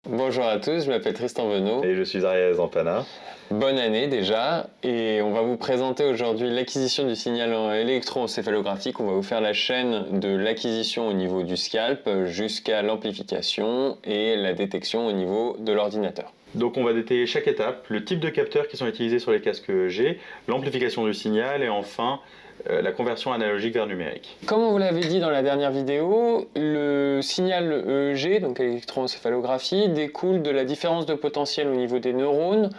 Bonjour à tous, je m'appelle Tristan Venot. Et je suis Ariel Zampana. Bonne année déjà, et on va vous présenter aujourd'hui l'acquisition du signal électroencéphalographique. On va vous faire la chaîne de l'acquisition au niveau du scalp jusqu'à l'amplification et la détection au niveau de l'ordinateur. Donc on va détailler chaque étape, le type de capteurs qui sont utilisés sur les casques G, l'amplification du signal et enfin la conversion analogique vers numérique. Comme on vous l'avait dit dans la dernière vidéo, le signal EEG, donc électroencéphalographie, découle de la différence de potentiel au niveau des neurones.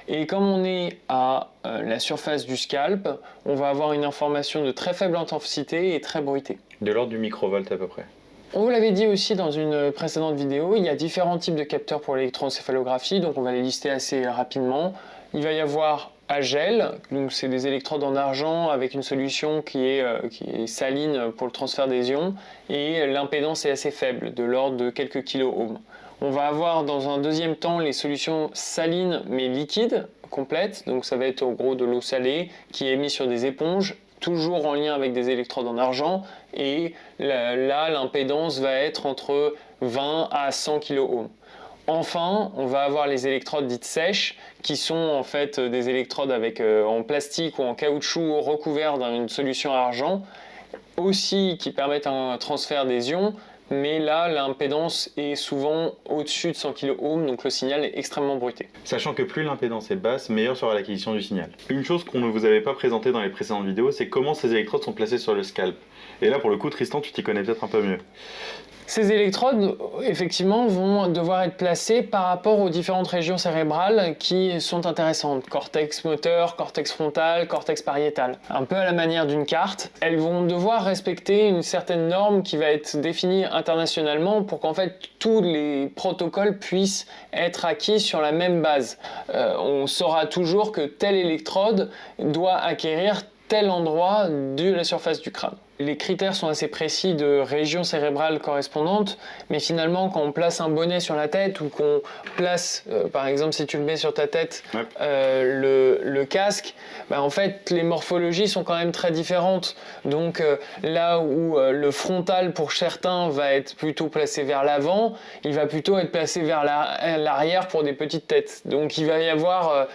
Et comme on est à la surface du scalp, on va avoir une information de très faible intensité et très bruitée. De l'ordre du microvolt à peu près. On vous l'avait dit aussi dans une précédente vidéo, il y a différents types de capteurs pour l'électroencéphalographie, donc on va les lister assez rapidement. Il va y avoir à gel, donc c'est des électrodes en argent avec une solution qui est saline pour le transfert des ions, et l'impédance est assez faible, de l'ordre de quelques kiloohms. On va avoir dans un deuxième temps les solutions salines mais liquides, complètes, donc ça va être au gros de l'eau salée qui est mise sur des éponges, toujours en lien avec des électrodes en argent, et là l'impédance va être entre 20 à 100 kiloohms. Enfin, on va avoir les électrodes dites sèches, qui sont en fait des électrodes en plastique ou en caoutchouc recouverts d'une solution à argent, aussi qui permettent un transfert des ions, mais là l'impédance est souvent au-dessus de 100 kiloohms, donc le signal est extrêmement bruité. Sachant que plus l'impédance est basse, meilleure sera l'acquisition du signal. Une chose qu'on ne vous avait pas présentée dans les précédentes vidéos, c'est comment ces électrodes sont placées sur le scalp. Et là pour le coup Tristan, tu t'y connais peut-être un peu mieux. Ces électrodes, effectivement, vont devoir être placées par rapport aux différentes régions cérébrales qui sont intéressantes. Cortex moteur, cortex frontal, cortex pariétal. Un peu à la manière d'une carte. Elles vont devoir respecter une certaine norme qui va être définie internationalement pour qu'en fait tous les protocoles puissent être acquis sur la même base. On saura toujours que telle électrode doit acquérir tel endroit de la surface du crâne. Les critères sont assez précis de régions cérébrales correspondantes, mais finalement quand on place un bonnet sur la tête ou qu'on place, par exemple si tu le mets sur ta tête, le casque, en fait les morphologies sont quand même très différentes. Donc là où le frontal pour certains va être plutôt placé vers l'avant, il va plutôt être placé vers l'arrière pour des petites têtes. Donc il va y avoir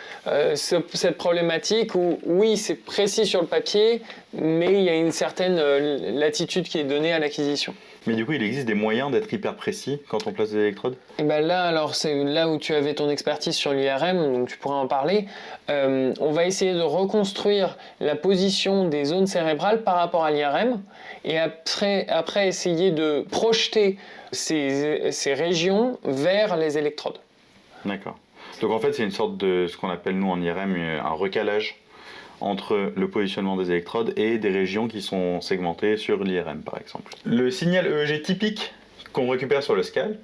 cette problématique où oui c'est précis sur le papier, mais il y a une certaine latitude qui est donnée à l'acquisition. Mais du coup, il existe des moyens d'être hyper précis quand on place des électrodes? Et là, alors c'est là où tu avais ton expertise sur l'IRM, donc tu pourrais en parler. On va essayer de reconstruire la position des zones cérébrales par rapport à l'IRM, et après essayer de projeter ces régions vers les électrodes. D'accord. Donc en fait, c'est une sorte de ce qu'on appelle nous en IRM un recalage entre le positionnement des électrodes et des régions qui sont segmentées sur l'IRM par exemple. Le signal EEG typique qu'on récupère sur le scalp,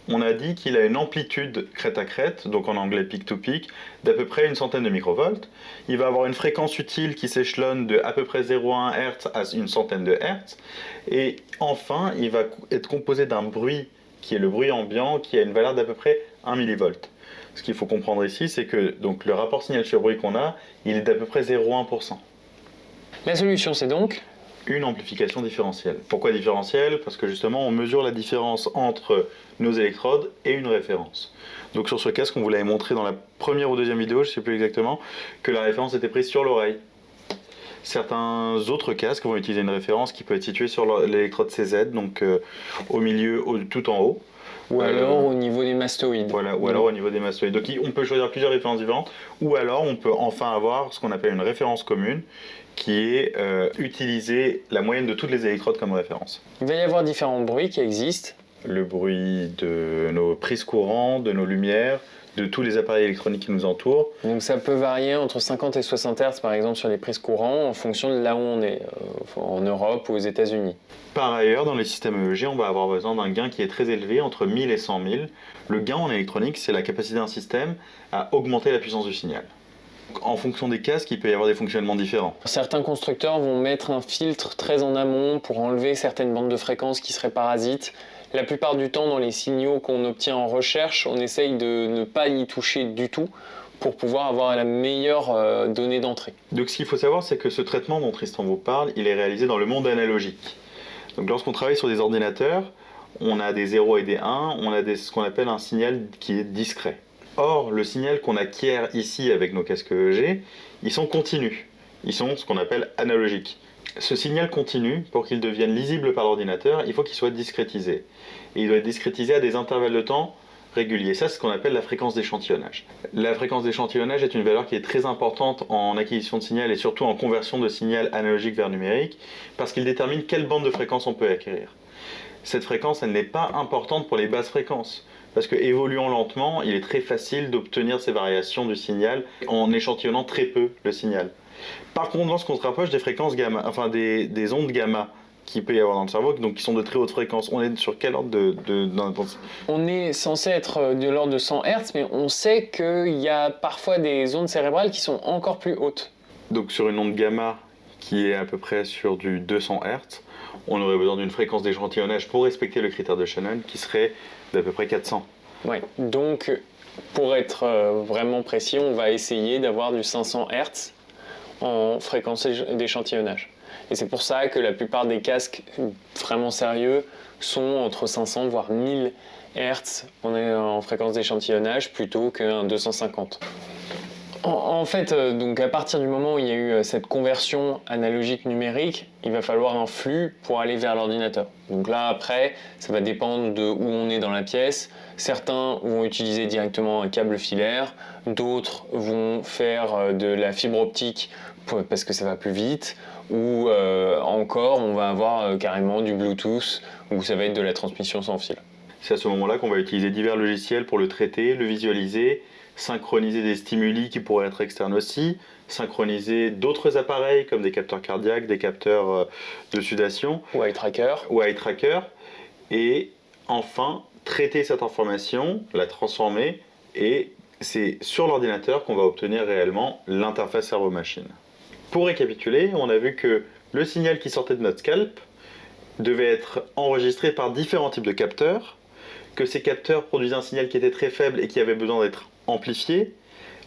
on a dit qu'il a une amplitude crête à crête, donc en anglais peak to peak, d'à peu près une centaine de microvolts. Il va avoir une fréquence utile qui s'échelonne de à peu près 0,1 Hz à une centaine de Hz. Et enfin, il va être composé d'un bruit qui est le bruit ambiant qui a une valeur d'à peu près 1 millivolt. Ce qu'il faut comprendre ici, c'est que donc, le rapport signal sur bruit qu'on a, il est d'à peu près 0,1%. La solution, c'est donc une amplification différentielle. Pourquoi différentielle? Parce que justement, on mesure la différence entre nos électrodes et une référence. Donc sur ce casque, on vous l'avait montré dans la première ou deuxième vidéo, je ne sais plus exactement, que la référence était prise sur l'oreille. Certains autres casques vont utiliser une référence qui peut être située sur l'électrode CZ, donc au milieu, tout en haut. Ou alors au niveau des mastoïdes. Voilà, ou alors au niveau des mastoïdes. Donc on peut choisir plusieurs références différentes, ou alors on peut enfin avoir ce qu'on appelle une référence commune, qui est utiliser la moyenne de toutes les électrodes comme référence. Il va y avoir différents bruits qui existent. Le bruit de nos prises courant, de nos lumières, de tous les appareils électroniques qui nous entourent. Donc ça peut varier entre 50 et 60 Hz par exemple sur les prises courant en fonction de là où on est, en Europe ou aux États-Unis. Par ailleurs, dans les systèmes EEG, on va avoir besoin d'un gain qui est très élevé, entre 1000 et 100 000. Le gain en électronique, c'est la capacité d'un système à augmenter la puissance du signal. En fonction des casques, il peut y avoir des fonctionnements différents. Certains constructeurs vont mettre un filtre très en amont pour enlever certaines bandes de fréquences qui seraient parasites. La plupart du temps, dans les signaux qu'on obtient en recherche, on essaye de ne pas y toucher du tout pour pouvoir avoir la meilleure donnée d'entrée. Donc ce qu'il faut savoir, c'est que ce traitement dont Tristan vous parle, il est réalisé dans le monde analogique. Donc lorsqu'on travaille sur des ordinateurs, on a des 0 et des 1, on a ce qu'on appelle un signal qui est discret. Or, le signal qu'on acquiert ici avec nos casques EEG, ils sont continus. Ils sont ce qu'on appelle analogiques. Ce signal continu, pour qu'il devienne lisible par l'ordinateur, il faut qu'il soit discrétisé. Et il doit être discrétisé à des intervalles de temps réguliers. Ça, c'est ce qu'on appelle la fréquence d'échantillonnage. La fréquence d'échantillonnage est une valeur qui est très importante en acquisition de signal et surtout en conversion de signal analogique vers numérique, parce qu'il détermine quelle bande de fréquence on peut acquérir. Cette fréquence, elle n'est pas importante pour les basses fréquences, parce que évoluant lentement, il est très facile d'obtenir ces variations du signal en échantillonnant très peu le signal. Par contre, lorsqu'on se rapproche des fréquences gamma, enfin des ondes gamma qu'il peut y avoir dans le cerveau, donc qui sont de très haute fréquence, on est sur quel ordre d'intensité? On est censé être de l'ordre de 100 Hz, mais on sait qu'il y a parfois des ondes cérébrales qui sont encore plus hautes. Donc sur une onde gamma qui est à peu près sur du 200 Hz, on aurait besoin d'une fréquence d'échantillonnage pour respecter le critère de Shannon qui serait d'à peu près 400. Ouais. Donc, pour être vraiment précis, on va essayer d'avoir du 500 Hz en fréquence d'échantillonnage. Et c'est pour ça que la plupart des casques vraiment sérieux sont entre 500 voire 1000 Hz en fréquence d'échantillonnage plutôt qu'un 250. En fait, donc à partir du moment où il y a eu cette conversion analogique numérique, il va falloir un flux pour aller vers l'ordinateur. Donc là, après, ça va dépendre de où on est dans la pièce. Certains vont utiliser directement un câble filaire, d'autres vont faire de la fibre optique parce que ça va plus vite, ou encore on va avoir carrément du Bluetooth, où ça va être de la transmission sans fil. C'est à ce moment-là qu'on va utiliser divers logiciels pour le traiter, le visualiser, synchroniser des stimuli qui pourraient être externes aussi, synchroniser d'autres appareils comme des capteurs cardiaques, des capteurs de sudation, ou eye tracker, et enfin traiter cette information, la transformer, et c'est sur l'ordinateur qu'on va obtenir réellement l'interface cerveau-machine. Pour récapituler, on a vu que le signal qui sortait de notre scalp devait être enregistré par différents types de capteurs, que ces capteurs produisaient un signal qui était très faible et qui avait besoin d'être amplifié,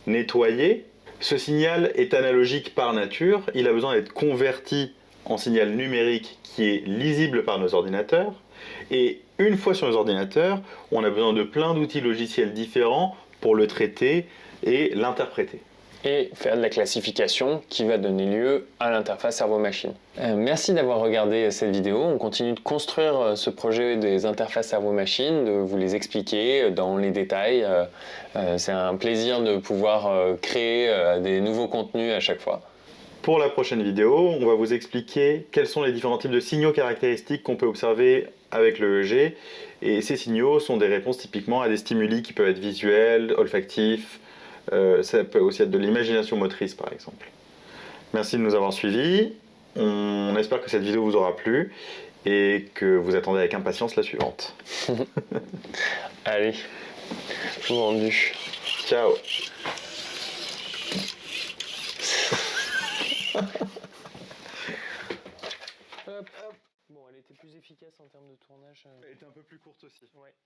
nettoyé. Ce signal est analogique par nature, il a besoin d'être converti en signal numérique qui est lisible par nos ordinateurs. Et une fois sur nos ordinateurs, on a besoin de plein d'outils logiciels différents pour le traiter et l'interpréter. Et faire de la classification qui va donner lieu à l'interface cerveau-machine. Merci d'avoir regardé cette vidéo. On continue de construire ce projet des interfaces cerveau-machine, de vous les expliquer dans les détails. C'est un plaisir de pouvoir créer des nouveaux contenus à chaque fois. Pour la prochaine vidéo, on va vous expliquer quels sont les différents types de signaux caractéristiques qu'on peut observer avec le EEG. Et ces signaux sont des réponses typiquement à des stimuli qui peuvent être visuels, olfactifs. Ça peut aussi être de l'imagination motrice par exemple. Merci de nous avoir suivis. On espère que cette vidéo vous aura plu et que vous attendez avec impatience la suivante. Allez, vendu. Ciao. Bon, elle était plus efficace en termes de tournage. Elle était un peu plus courte aussi. Ouais.